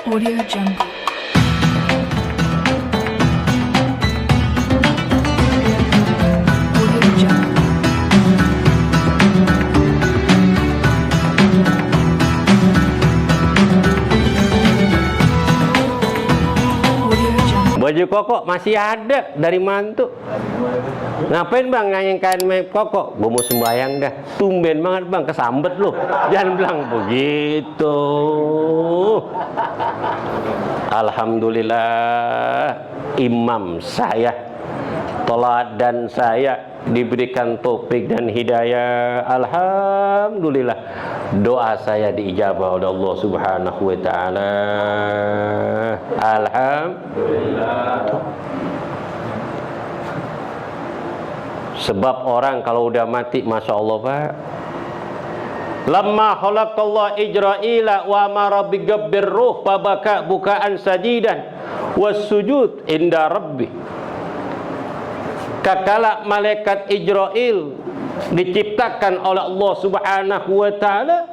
Audio Jungle. Audio Jungle. Audio Jungle. Baju koko masih ada dari mantu. Ngapain bang nanyain kain koko? Gue mau sembayang dah. Tumben banget bang, kesambet lu. Jangan bilang begitu. Alhamdulillah, imam saya, teladan saya diberikan taufik dan hidayah. Alhamdulillah, doa saya diijabah oleh Allah Subhanahu wa taala. Alhamdulillah. Sebab orang kalau udah mati, masya Allah pak. Lamma khalaqallah Ijraila wa amara bigabbir ruh fabaka bukaan sajidan was-sujud inda rabbi. Kakala malaikat Ijrail diciptakan oleh Allah Subhanahu wa taala,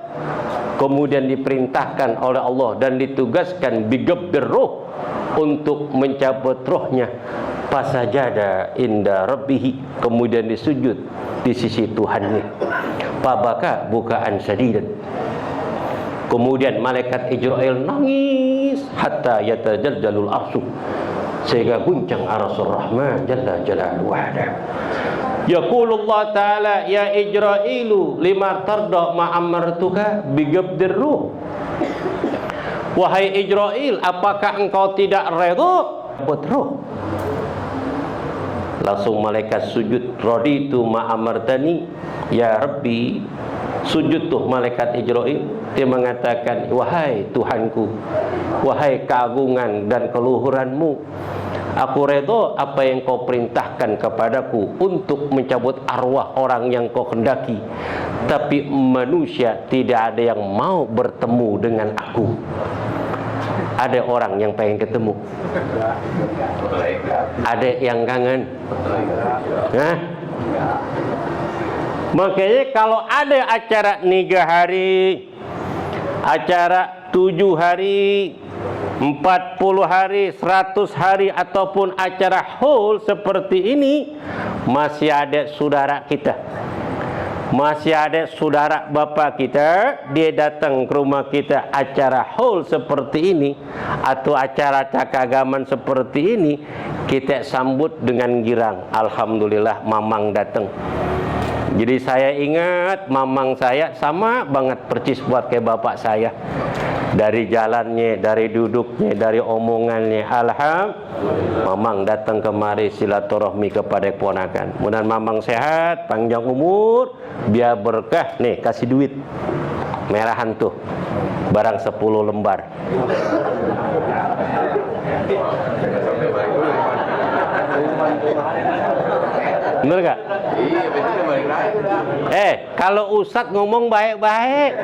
kemudian diperintahkan oleh Allah dan ditugaskan bigabbir ruh untuk mencabut rohnya. Fasajada inda rabbihi, kemudian disujud di sisi Tuhannya. Fabaka bukaan sadidan. Kemudian malaikat Ijrail nangis hatta yatajaljalul arsy, sehingga guncang arsyur rahman jalla jalaluhu wahda. Yaqulullah ta'ala ya Ijrailu lima tarda ma amartuka bigabdir ruh. Wahai Ijrail, apakah engkau tidak redha buat roh? Langsung malaikat sujud, raditu ma amartani ya Rabbi. Sujud tuh malaikat Ijrail. Dia mengatakan, wahai Tuhanku, wahai keagungan dan keluhuranmu, aku redha apa yang kau perintahkan kepadaku untuk mencabut arwah orang yang kau hendaki. Tapi manusia tidak ada yang mau bertemu dengan aku. Ada orang yang pengen ketemu, ada yang kangen. Nah, makanya kalau ada acara 3 hari, acara 7 hari, 40 hari, 100 hari, ataupun acara haul seperti ini, masih ada saudara kita, masih ada saudara bapak kita, dia datang ke rumah kita acara haul seperti ini atau acara cakagaman seperti ini, kita sambut dengan girang. Alhamdulillah mamang datang. Jadi saya ingat mamang saya sama banget persis buat kayak bapak saya. Dari jalannya, dari duduknya, dari omongannya. Alhamdulillah, mamang datang kemari silaturahmi kepada keponakan. Mudah-mudahan mamang sehat, panjang umur, biar berkah. Nih, kasih duit merahan tuh, barang 10 lembar. Bener gak? Kalau ustadz ngomong baik-baik,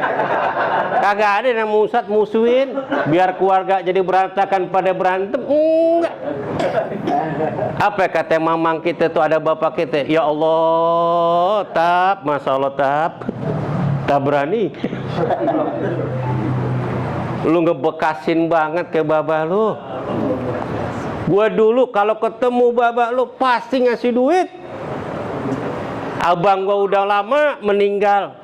kagak ada yang ustadz musuhin biar keluarga jadi berantakan pada berantem. Enggak. Apa kata mamang kita tuh, ada bapak kita, ya Allah tab, masya Allah tab, tak berani. Lu ngebekasin banget ke babah lu. Gua dulu kalau ketemu babah lu pasti ngasih duit. Abang gua udah lama meninggal,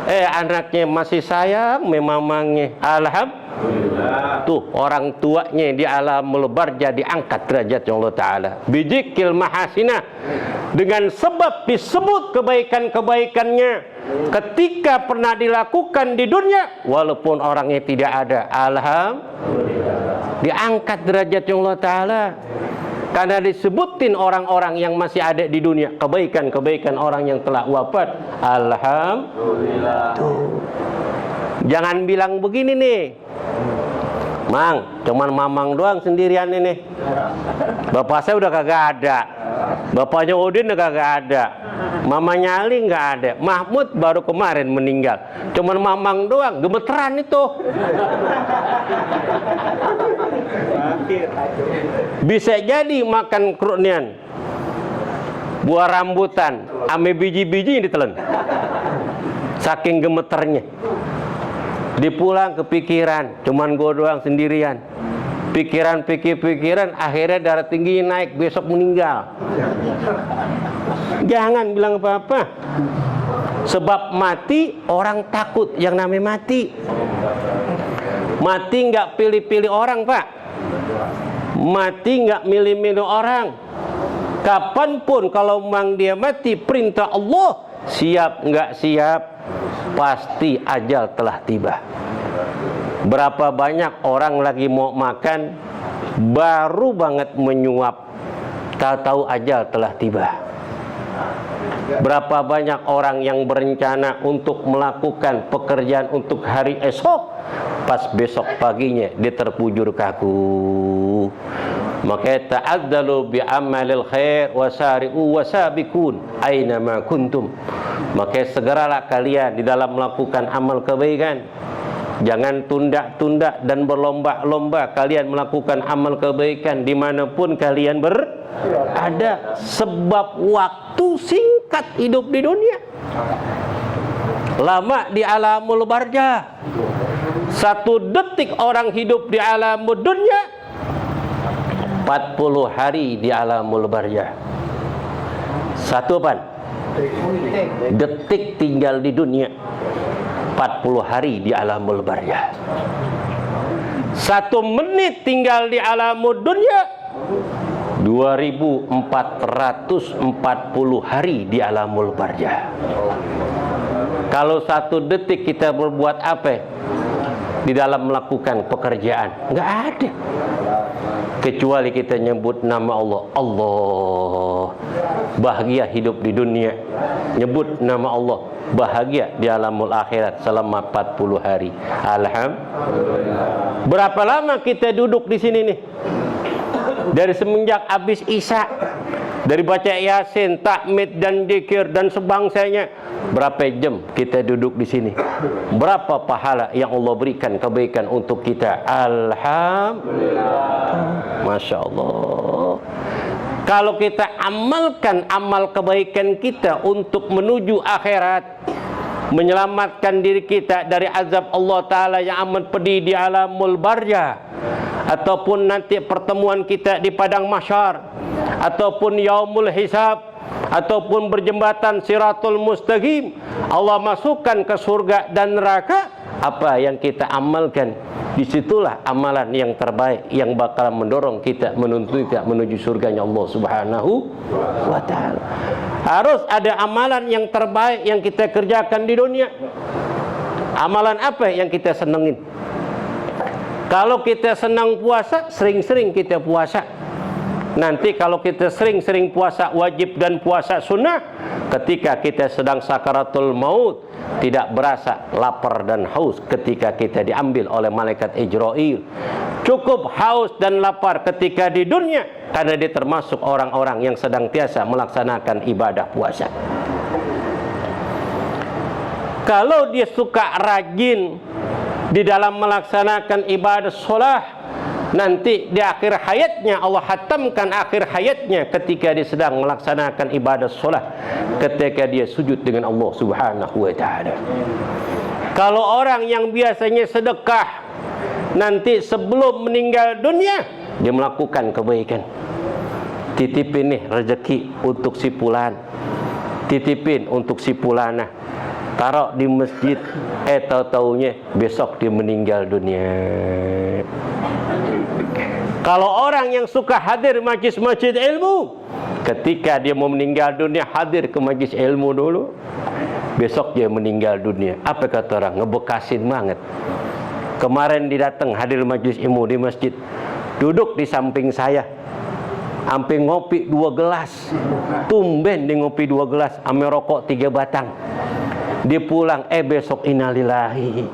anaknya masih sayang memamangnya. Alhamdulillah, tuh orang tuanya di alam melebar jadi angkat derajat Allah Ta'ala bijikil mahasinah, dengan sebab disebut kebaikan-kebaikannya ketika pernah dilakukan di dunia walaupun orangnya tidak ada. Alhamdulillah, diangkat derajat Allah Ta'ala karena disebutin orang-orang yang masih ada di dunia, kebaikan-kebaikan orang yang telah wafat. Alhamdulillah. Tuh. Jangan bilang begini nih, Mang, cuman mamang doang sendirian ini. Bapak saya udah kagak ada, bapaknya Udin udah kagak ada, mamanya Ali nggak ada, Mahmud baru kemarin meninggal, cuman mamang doang, gemeteran itu. Bisa jadi makan kerunian, buah rambutan, ame biji-biji yang ditelan, saking gemeternya. Dipulang kepikiran, cuman gue doang sendirian. Pikiran, akhirnya darah tinggi naik, besok meninggal. Jangan bilang apa-apa. Sebab mati, orang takut yang namanya mati. Mati nggak pilih-pilih orang, Pak. Mati nggak milih-milih orang. Kapanpun kalau memang dia mati, perintah Allah, siap nggak siap, pasti ajal telah tiba. Berapa banyak orang lagi mau makan, baru banget menyuap, tahu-tahu ajal telah tiba. Berapa banyak orang yang berencana untuk melakukan pekerjaan untuk hari esok, pas besok paginya dia terpujur kaku. Maka ta'addalu bi'amalil khair wasari'u wasabikun aina ma kuntum. Maka segeralah kalian di dalam melakukan amal kebaikan. Jangan tunda-tunda dan berlomba-lomba kalian melakukan amal kebaikan dimanapun kalian berada. Sebab waktu singkat hidup di dunia, lama di alamul barzah. 1 detik orang hidup di alamul dunia, 40 hari di alamul barzah. 1 apaan? Detik tinggal di dunia, 40 hari di alamul barzah. 1 menit tinggal di alamul dunia, 2440 hari di alamul barzah. Kalau 1 detik kita berbuat apa di dalam melakukan pekerjaan? Nggak ada, kecuali kita nyebut nama Allah. Allah, bahagia hidup di dunia. Nyebut nama Allah, bahagia di alamul akhirat selama 40 hari. Alhamdulillah. Berapa lama kita duduk di sini nih? Dari semenjak habis Isya, dari baca Yasin, takmid dan zikir dan sebangsanya, berapa jam kita duduk di sini? Berapa pahala yang Allah berikan kebaikan untuk kita? Alhamdulillah. Masya Allah. Kalau kita amalkan amal kebaikan kita untuk menuju akhirat, menyelamatkan diri kita dari azab Allah Ta'ala yang amat pedih di alamul barzah, ataupun nanti pertemuan kita di padang mahsyar, ataupun yaumul hisab, ataupun berjembatan siratul mustaqim, Allah masukkan ke surga dan neraka, apa yang kita amalkan, disitulah amalan yang terbaik yang bakal mendorong kita, menuntun kita menuju surganya Allah Subhanahu wa Ta'ala. Harus ada amalan yang terbaik yang kita kerjakan di dunia. Amalan apa yang kita senengin? Kalau kita senang puasa, sering-sering kita puasa. Nanti kalau kita sering-sering puasa wajib dan puasa sunnah, ketika kita sedang sakaratul maut, tidak berasa lapar dan haus ketika kita diambil oleh malaikat Ijrail. Cukup haus dan lapar ketika di dunia, karena dia termasuk orang-orang yang sedang tiasa melaksanakan ibadah puasa. Kalau dia suka rajin di dalam melaksanakan ibadah sholat, nanti di akhir hayatnya Allah hatamkan akhir hayatnya ketika dia sedang melaksanakan ibadah sholat, ketika dia sujud dengan Allah Subhanahu wa Ta'ala. Kalau orang yang biasanya sedekah, nanti sebelum meninggal dunia dia melakukan kebaikan. Titipin nih rezeki untuk si fulan, titipin untuk si fulana, taruh di masjid, tahu-taunya besok dia meninggal dunia. Kalau orang yang suka hadir majlis-majlis ilmu, ketika dia mau meninggal dunia, hadir ke majlis ilmu dulu, besok dia meninggal dunia. Apa kata orang? Ngebekasin banget. Kemarin dia datang hadir majlis ilmu di masjid, duduk di samping saya, sampai ngopi 2 gelas. Tumben dia ngopi 2 gelas, ame rokok 3 batang. Dia pulang, besok innalillahi.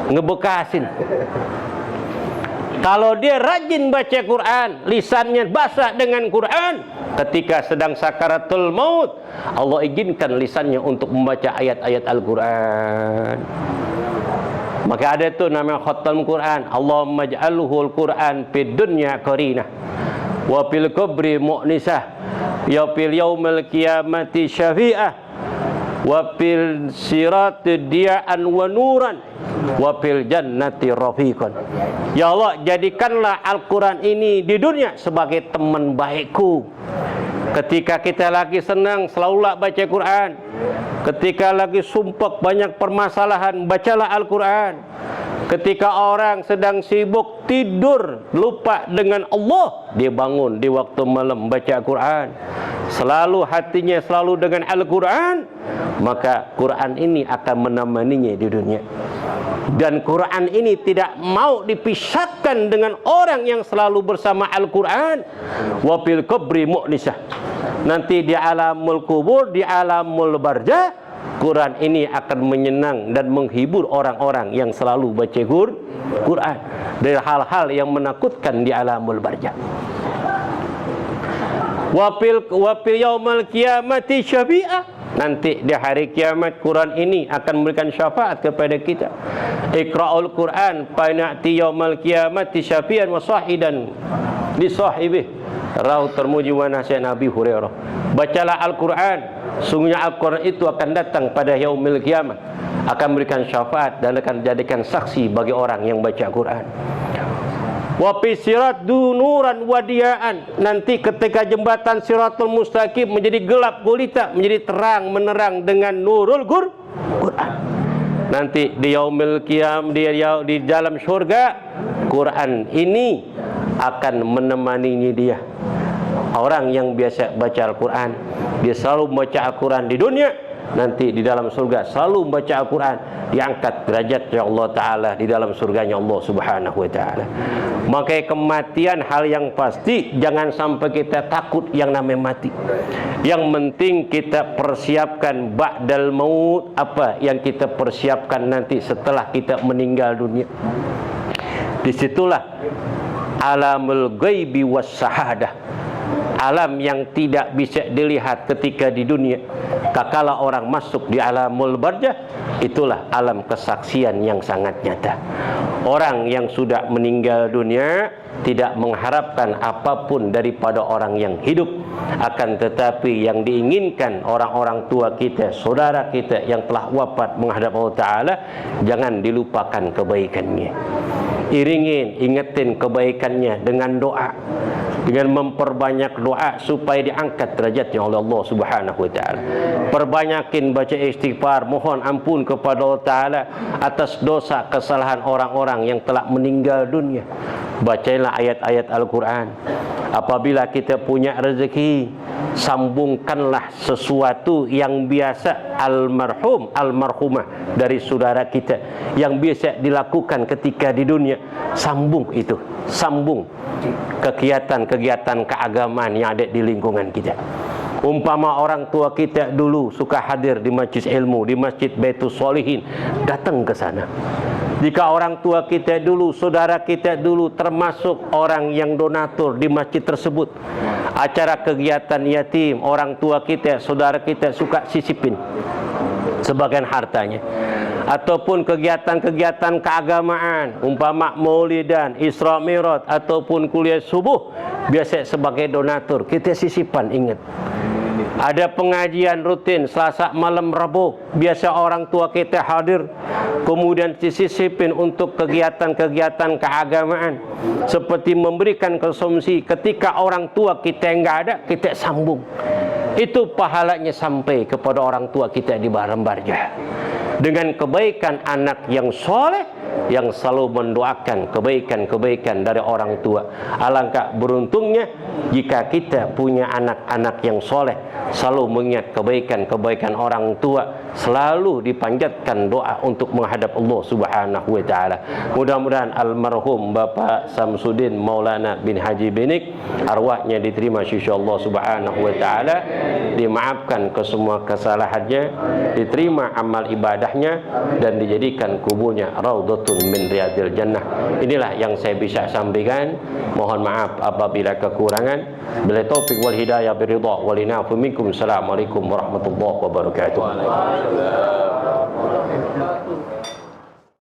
Ngebekasin. Kalau dia rajin baca Quran, lisannya basah dengan Quran, ketika sedang sakaratul maut, Allah izinkan lisannya untuk membaca ayat-ayat Al-Quran. Maka ada tu namanya khatam Quran. Allahumma ij'alhul Quran fid dunya qarinah wa fil qabri mu'nisah ya fil yaumil qiyamati syafi'ah wa fil sirati diya'an wa nuran wa fil jannati rafiqan. Ya Allah, jadikanlah Al-Quran ini di dunia sebagai teman baikku. Ketika kita lagi senang, selalulah baca Quran. Ketika lagi sumpek, banyak permasalahan, bacalah Al-Quran. Ketika orang sedang sibuk tidur, lupa dengan Allah, dia bangun di waktu malam baca Quran. Selalu hatinya selalu dengan Al-Quran, maka Quran ini akan menemaninya di dunia. Dan Quran ini tidak mau dipisahkan dengan orang yang selalu bersama Al-Quran. Wa fil qabri mu'nisah. Nanti di alamul kubur, di alamul barzah, Quran ini akan menyenang dan menghibur orang-orang yang selalu baca Quran dari hal-hal yang menakutkan di alamul barzah. Wa fil yaumil qiyamati syafi'ah. Nanti di hari kiamat Quran ini akan memberikan syafaat kepada kita. Iqra'ul Quran fa na'ti yaumil qiyamati syafi'an wa sahidan li sahibih. Rawi Tirmidzi wa nasihat Nabi Hurairah. Bacalah Al-Quran, sungguhnya Al-Quran itu akan datang pada yaumil kiamat, akan memberikan syafaat dan akan dijadikan saksi bagi orang yang baca Quran. Wa fi sirat dunuran wadiyaan. Nanti ketika jembatan Siratul Mustaqim menjadi gelap gulita, menjadi terang menerang dengan nurul Quran. Nanti di yaumil qiyam, di dalam surga, Quran ini akan menemaninya dia. Orang yang biasa baca Al-Quran, dia selalu membaca Al-Quran di dunia, nanti di dalam surga selalu membaca Al-Quran, diangkat derajatnya Allah Ta'ala di dalam surganya Allah Subhanahu Wa Ta'ala. Maka kematian hal yang pasti, jangan sampai kita takut yang namanya mati. Yang penting kita persiapkan ba'dal maut, apa yang kita persiapkan nanti setelah kita meninggal dunia. Disitulah alamul ghaibi was syahadah, alam yang tidak bisa dilihat ketika di dunia. Kakala orang masuk di alamul barzah, itulah alam kesaksian yang sangat nyata. Orang yang sudah meninggal dunia tidak mengharapkan apapun daripada orang yang hidup. Akan tetapi yang diinginkan orang-orang tua kita, saudara kita yang telah wafat menghadap Allah Ta'ala, jangan dilupakan kebaikannya. Iringin, ingetin kebaikannya dengan doa, dengan memperbanyak doa supaya diangkat derajatnya oleh Allah Subhanahu Wa Ta'ala. Perbanyakin baca istighfar, mohon ampun kepada Allah Ta'ala atas dosa kesalahan orang-orang yang telah meninggal dunia. Bacailah ayat-ayat Al-Quran. Apabila kita punya rezeki, sambungkanlah sesuatu yang biasa almarhum, almarhumah dari saudara kita yang biasa dilakukan ketika di dunia. Sambung itu, sambung kegiatan-kegiatan keagamaan yang ada di lingkungan kita. Umpama orang tua kita dulu suka hadir di majlis ilmu, di masjid Baitul Sholihin, datang ke sana. Jika orang tua kita dulu, saudara kita dulu termasuk orang yang donatur di masjid tersebut, acara kegiatan yatim, orang tua kita, saudara kita suka sisipin sebagian hartanya. Ataupun kegiatan-kegiatan keagamaan, umpama maulidan, Isra Mi'raj, ataupun kuliah subuh, biasa sebagai donatur, kita sisipan, ingat. Ada pengajian rutin Selasa malam Rabu, biasa orang tua kita hadir, kemudian disisipin untuk kegiatan-kegiatan keagamaan seperti memberikan konsumsi. Ketika orang tua kita enggak ada, kita sambung. Itu pahalanya sampai kepada orang tua kita di alam barzah. Dengan kebaikan anak yang soleh, yang selalu mendoakan kebaikan-kebaikan dari orang tua. Alangkah beruntungnya jika kita punya anak-anak yang soleh, selalu mengingat kebaikan-kebaikan orang tua, selalu dipanjatkan doa untuk menghadap Allah Subhanahu Wa Ta'ala. Mudah-mudahan almarhum Bapak Samsudin Maulana bin Haji Binik, arwahnya diterima sisi Allah Subhanahu Wa Ta'ala, dimaafkan ke semua kesalahannya, diterima amal ibadahnya, dan dijadikan kuburnya raudhatun min riyadil jannah. Inilah yang saya bisa sampaikan. Mohon maaf apabila kekurangan. Bila taufik wal hidayah biridha wal inafu minkum. Assalamualaikum warahmatullahi wabarakatuh.